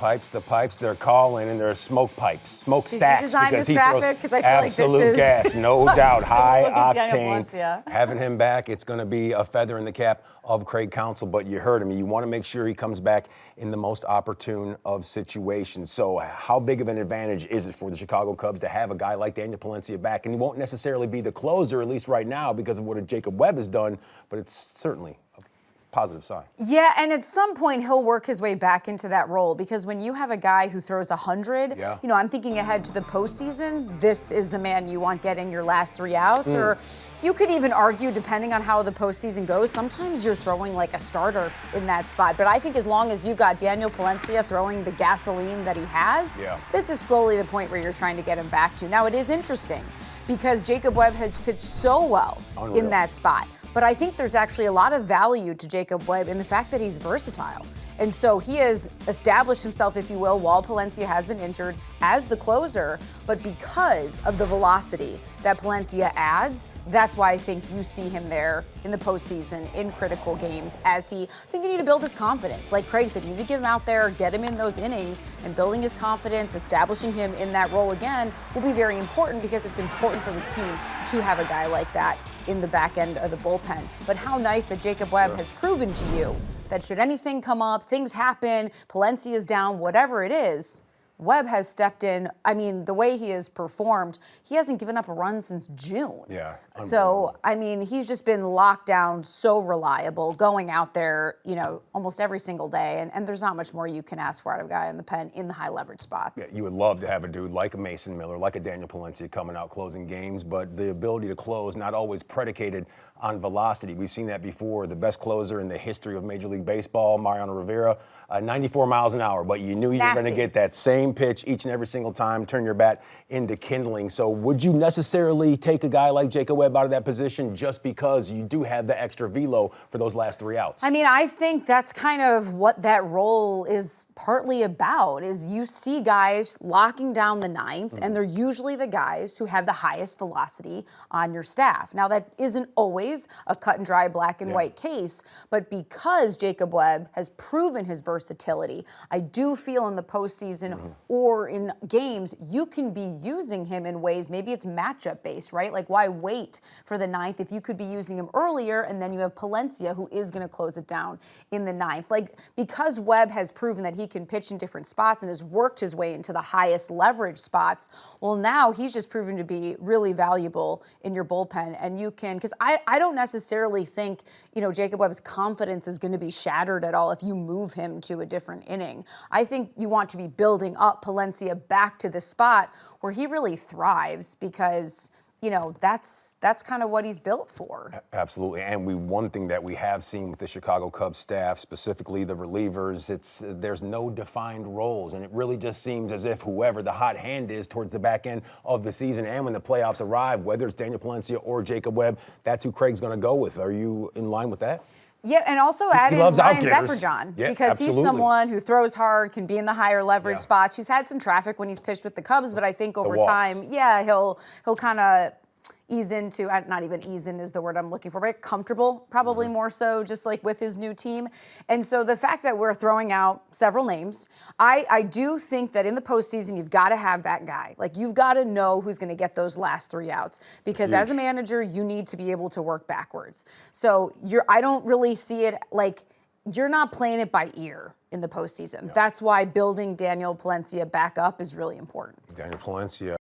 The pipes, they're calling, and they're smoke pipes, smoke stacks. Did you design because this graphic? Because I feel like this is absolute gas, no doubt, high octane. Palencia. Having him back, it's going to be a feather in the cap of Craig Counsell. But you heard him. You want to make sure he comes back in the most opportune of situations. So how big of an advantage is it for the Chicago Cubs to have a guy like Daniel Palencia back? And he won't necessarily be the closer, at least right now, because of what Jacob Webb has done. But it's certainly a positive sign. Yeah, and at some point he'll work his way back into that role, because when you have a guy who throws 100, you know, I'm thinking ahead to the postseason, this is the man you want getting your last 3 outs. Or you could even argue, depending on how the postseason goes, sometimes you're throwing like a starter in that spot. But I think as long as you've got Daniel Palencia throwing the gasoline that he has, this is slowly the point where you're trying to get him back to. Now, it is interesting because Jacob Webb has pitched so well in that spot. But I think there's actually a lot of value to Jacob Webb in the fact that he's versatile. And so he has established himself, if you will, while Palencia has been injured, as the closer. But because of the velocity that Palencia adds, that's why I think you see him there in the postseason in critical games. I think you need to build his confidence. Like Craig said, you need to get him out there, get him in those innings, and building his confidence, establishing him in that role again will be very important, because it's important for this team to have a guy like that in the back end of the bullpen. But how nice that Jacob Webb has proven to you that should anything come up, things happen, Palencia's down, whatever it is, Webb has stepped in. I mean, the way he has performed, he hasn't given up a run since June. Yeah. So, I mean, he's just been locked down, so reliable, going out there, you know, almost every single day. And there's not much more you can ask for out of a guy in the pen in the high leverage spots. Yeah, you would love to have a dude like a Mason Miller, like a Daniel Palencia coming out closing games, but the ability to close not always predicated on velocity. We've seen that before. The best closer in the history of Major League Baseball, Mariano Rivera, 94 miles an hour, but you knew you were going to get that same pitch each and every single time, turn your bat into kindling. So would you necessarily take a guy like Jacob Webb out of that position just because you do have the extra velo for those last 3 outs? I mean, I think that's kind of what that role is partly about, is you see guys locking down the ninth, and they're usually the guys who have the highest velocity on your staff. Now, that isn't always a cut and dry black and white case, but because Jacob Webb has proven his versatility, I do feel in the postseason or in games, you can be using him in ways, maybe it's matchup based, right? Like, why wait for the ninth if you could be using him earlier, and then you have Palencia who is going to close it down in the ninth. Like, because Webb has proven that he can pitch in different spots and has worked his way into the highest leverage spots, well, now he's just proven to be really valuable in your bullpen. And you can, because I don't necessarily think, you know, Jacob Webb's confidence is going to be shattered at all if you move him to a different inning. I think you want to be building up Palencia back to the spot where he really thrives, because, you know, that's kind of what he's built for. Absolutely. And one thing that we have seen with the Chicago Cubs staff, specifically the relievers, there's no defined roles. And it really just seems as if whoever the hot hand is towards the back end of the season and when the playoffs arrive, whether it's Daniel Palencia or Jacob Webb, that's who Craig's going to go with. Are you in line with that? Yeah, and also add in Ryan Zefferjon, because he's someone who throws hard, can be in the higher leverage spots. He's had some traffic when he's pitched with the Cubs, but I think over time, he'll kind of ease into, not even ease in is the word I'm looking for, but comfortable, probably more so, just like with his new team. And so the fact that we're throwing out several names, I do think that in the postseason, you've got to have that guy. Like, you've got to know who's going to get those last 3 outs, because as a manager, you need to be able to work backwards. So I don't really see it like, you're not playing it by ear in the postseason. That's why building Daniel Palencia back up is really important. Daniel Palencia.